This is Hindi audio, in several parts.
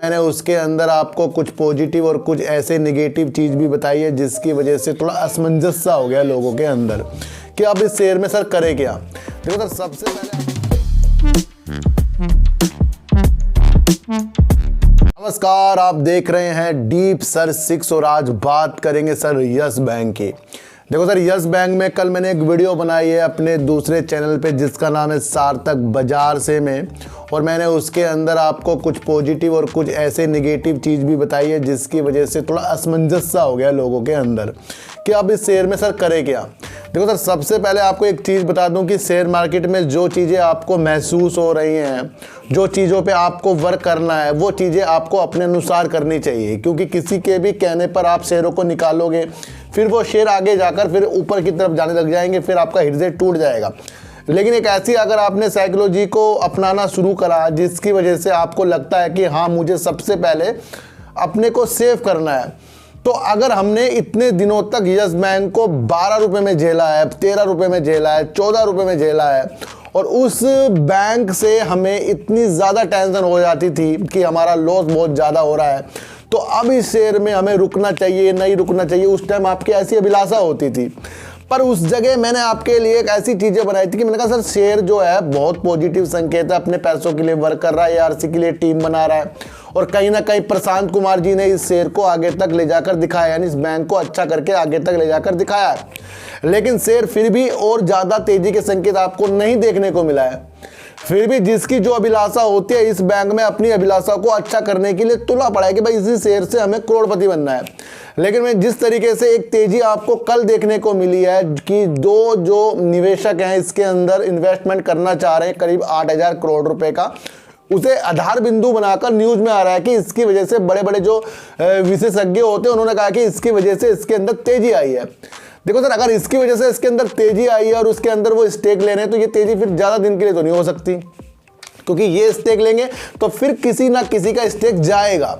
मैंने उसके अंदर आपको कुछ पॉजिटिव और कुछ ऐसे नेगेटिव चीज़ भी बताई है जिसकी वजह से थोड़ा असमंजस सा हो गया लोगों के अंदर कि अब इस शेयर में सर करे क्या। देखो सर, सबसे पहले नमस्कार, आप देख रहे हैं डीप सर 6 और आज बात करेंगे सर यस बैंक की। देखो सर, यस बैंक में कल मैंने एक वीडियो बनाई है अपने दूसरे चैनल पे जिसका नाम है सार्थक बाजार से में, और मैंने उसके अंदर आपको कुछ पॉजिटिव और कुछ ऐसे नेगेटिव चीज़ भी बताई है जिसकी वजह से थोड़ा असमंजस सा हो गया लोगों के अंदर कि अब इस शेयर में सर करे क्या। देखो सर, सबसे पहले आपको एक चीज़ बता दूं कि शेयर मार्केट में जो चीज़ें आपको महसूस हो रही हैं, जो चीज़ों पे आपको वर्क करना है, वो चीज़ें आपको अपने अनुसार करनी चाहिए, क्योंकि किसी के भी कहने पर आप शेयरों को निकालोगे फिर वो शेयर आगे जाकर फिर ऊपर की तरफ जाने लग जाएंगे, फिर आपका हृदय टूट जाएगा। लेकिन एक ऐसी अगर आपने साइकोलॉजी को अपनाना शुरू करा जिसकी वजह से आपको लगता है कि हाँ, मुझे सबसे पहले अपने को सेव करना है, तो अगर हमने इतने दिनों तक यस बैंक को 12 रुपये में झेला है, 13 रुपये में झेला है, 14 रुपये में झेला है, और उस बैंक से हमें इतनी ज़्यादा टेंशन हो जाती थी कि हमारा लॉस बहुत ज़्यादा हो रहा है, तो अब इस शेयर में हमें रुकना चाहिए, नहीं रुकना चाहिए। उस टाइम आपकी ऐसी अभिलाषा होती थी, पर उस जगह मैंने आपके लिए एक ऐसी चीज़ें बनाई थी कि मैंने कहा सर, शेयर जो है बहुत पॉजिटिव संकेत है, अपने पैसों के लिए वर्क कर रहा है, ARC के लिए टीम बना रहा है, और कहीं ना कहीं प्रशांत कुमार जी ने इस शेयर को आगे तक ले जाकर दिखाया, यानी इस बैंक को अच्छा करके आगे तक ले जाकर दिखाया है। लेकिन शेयर फिर भी और ज़्यादा तेज़ी के संकेत आपको नहीं देखने को मिला है। फिर भी जिसकी जो अभिलाषा होती है, इस बैंक में अपनी अभिलाषा को अच्छा करने के लिए तुला पड़ा है कि भाई इसी शेयर से हमें करोड़पति बनना है। लेकिन मैं जिस तरीके से एक तेजी आपको कल देखने को मिली है कि दो जो निवेशक हैं इसके अंदर इन्वेस्टमेंट करना चाह रहे हैं करीब 8,000 करोड़ रुपए का, उसे आधार बिंदु बनाकर न्यूज में आ रहा है कि इसकी वजह से बड़े बड़े जो विशेषज्ञ होते हैं उन्होंने कहा कि इसकी वजह से इसके अंदर तेजी आई है। देखो सर, अगर इसकी वजह से इसके अंदर तेजी आई है और उसके अंदर वो स्टेक ले रहे हैं, तो ये तेजी फिर ज़्यादा दिन के लिए तो नहीं हो सकती, क्योंकि ये स्टेक लेंगे तो फिर किसी ना किसी का स्टेक जाएगा।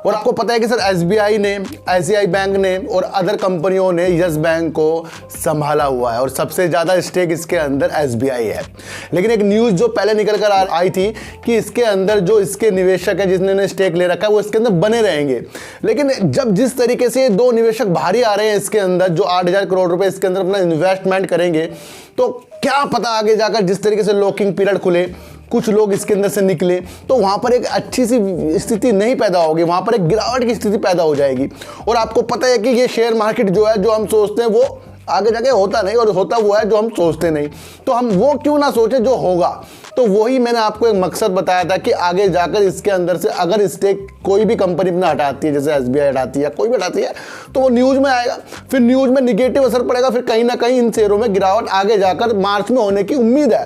और आपको पता है कि सर SBI ने, ICICI बैंक ने और अदर कंपनियों ने यस बैंक को संभाला हुआ है और सबसे ज़्यादा स्टेक इसके अंदर SBI है। लेकिन एक न्यूज़ जो पहले निकल कर आई थी कि इसके अंदर जो इसके निवेशक है जिसने स्टेक ले रखा है वो इसके अंदर बने रहेंगे। लेकिन जब जिस तरीके से दो निवेशक भारी आ रहे हैं इसके अंदर, जो 8,000 करोड़ रुपए इसके अंदर अपना इन्वेस्टमेंट करेंगे, तो क्या पता आगे जाकर जिस तरीके से लॉकिंग पीरियड खुले, कुछ लोग इसके अंदर से निकले, तो वहां पर एक अच्छी सी स्थिति नहीं पैदा होगी, वहां पर एक गिरावट की स्थिति पैदा हो जाएगी। और आपको पता है कि ये शेयर मार्केट जो है, जो हम सोचते हैं वो आगे जाके होता नहीं, और होता वो है जो हम सोचते नहीं, तो हम वो क्यों ना सोचे जो होगा। तो वही मैंने आपको एक मकसद बताया था कि आगे जाकर इसके अंदर से अगर स्टेक कोई भी कंपनी अपना हटाती है, जैसे SBI हटाती है, कोई भी हटाती है, तो वो न्यूज़ में आएगा, फिर न्यूज़ में निगेटिव असर पड़ेगा, फिर कहीं ना कहीं इन शेयरों में गिरावट आगे जाकर मार्च में होने की उम्मीद है।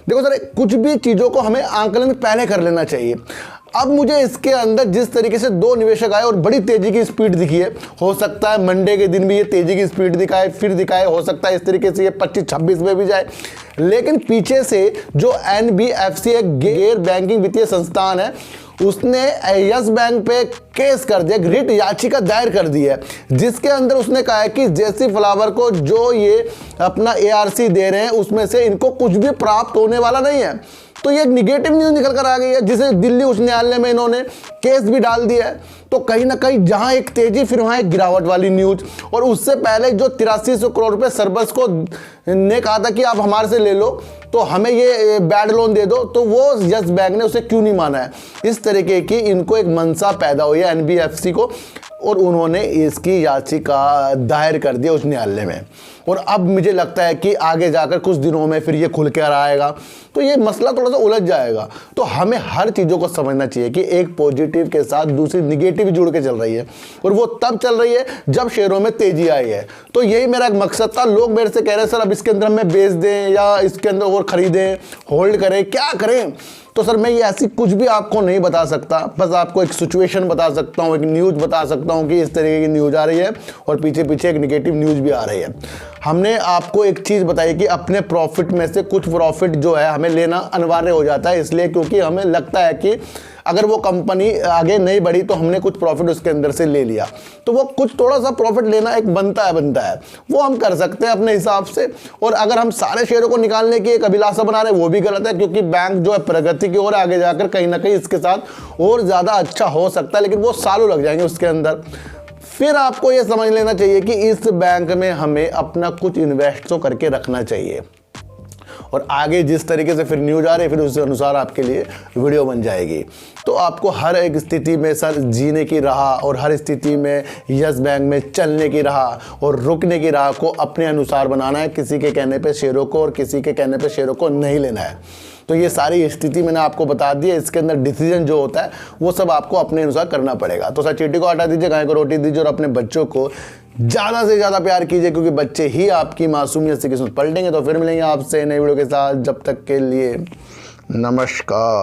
देखो सर, कुछ भी चीज़ों को हमें आंकलन पहले कर लेना चाहिए। अब मुझे इसके अंदर जिस तरीके से दो निवेशक आए और बड़ी तेजी की स्पीड दिखी है, हो सकता है मंडे के दिन भी ये तेजी की स्पीड दिखाए, फिर दिखाए, हो सकता है इस तरीके से ये 25-26 में भी जाए। लेकिन पीछे से जो NBFC एक गैर बैंकिंग वित्तीय संस्थान है, उसने यस बैंक पे केस कर दिया, रिट याचिका दायर कर दी है, जिसके अंदर उसने कहा है कि जेसी फ्लावर को जो ये अपना ARC दे रहे हैं उसमें से इनको कुछ भी प्राप्त होने वाला नहीं है। तो ये एक निगेटिव न्यूज़ निकल कर आ गई है, जिसे दिल्ली उच्च न्यायालय में इन्होंने केस भी डाल दिया है। तो कहीं ना कहीं जहां एक तेजी, फिर वहां एक गिरावट वाली न्यूज़। और उससे पहले जो 8300 करोड़ रुपए सरबस को ने कहा था कि आप हमारे से ले लो, तो हमें ये बैड लोन दे दो, तो वो यस बैंक ने उसे क्यों नहीं माना है। इस तरीके की इनको एक मनसा पैदा हुई है NBFC को, और उन्होंने इसकी याचिका दायर कर दी उच्च न्यायालय में। और अब मुझे लगता है कि आगे जाकर कुछ दिनों में फिर ये खुल कर आएगा, तो ये मसला थोड़ा सा उलझ जाएगा। तो हमें हर चीज़ों को समझना चाहिए कि एक पॉजिटिव के साथ दूसरी निगेटिव जुड़ के चल रही है, और वो तब चल रही है जब शेयरों में तेजी आई है। तो यही मेरा एक मकसद था। लोग मेरे से कह रहे हैं सर अब इसके अंदर हमें बेच दें या इसके अंदर और ख़रीदें, होल्ड करें, क्या करें। तो सर मैं ये ऐसी कुछ भी आपको नहीं बता सकता, बस आपको एक सिचुएशन बता सकता हूँ, एक न्यूज़ बता सकता हूँ कि इस तरीके की न्यूज़ आ रही है और पीछे पीछे एक निगेटिव न्यूज़ भी आ रही है। हमने आपको एक चीज़ बताई कि अपने प्रॉफिट में से कुछ प्रॉफिट जो है हमें लेना अनिवार्य हो जाता है, इसलिए क्योंकि हमें लगता है कि अगर वो कंपनी आगे नहीं बढ़ी तो हमने कुछ प्रॉफिट उसके अंदर से ले लिया, तो वो कुछ थोड़ा सा प्रॉफिट लेना एक बनता है वो हम कर सकते हैं अपने हिसाब से। और अगर हम सारे शेयरों को निकालने की एक अभिलाषा बना रहे हैं वो भी गलत है, क्योंकि बैंक जो है प्रगति की ओर आगे जाकर कहीं ना कहीं इसके साथ और ज़्यादा अच्छा हो सकता है, लेकिन वो सालों लग जाएंगे उसके अंदर। फिर आपको ये समझ लेना चाहिए कि इस बैंक में हमें अपना कुछ इन्वेस्ट तो करके रखना चाहिए, और आगे जिस तरीके से फिर न्यूज आ रही है फिर उस अनुसार आपके लिए वीडियो बन जाएगी। तो आपको हर एक स्थिति में सर जीने की राह और हर स्थिति में यस बैंक में चलने की राह और रुकने की राह को अपने अनुसार बनाना है, किसी के कहने पे शेयरों को और किसी के कहने पे शेयरों को नहीं लेना है। तो ये सारी स्थिति मैंने आपको बता दी है, इसके अंदर डिसीजन जो होता है वो सब आपको अपने अनुसार करना पड़ेगा। तो सर चींटी को हटा दीजिए, गाय को रोटी दीजिए और अपने बच्चों को ज़्यादा से ज़्यादा प्यार कीजिए, क्योंकि बच्चे ही आपकी मासूमियत से किस्मत पलटेंगे। तो फिर मिलेंगे आपसे नई वीडियो के साथ, जब तक के लिए नमस्कार।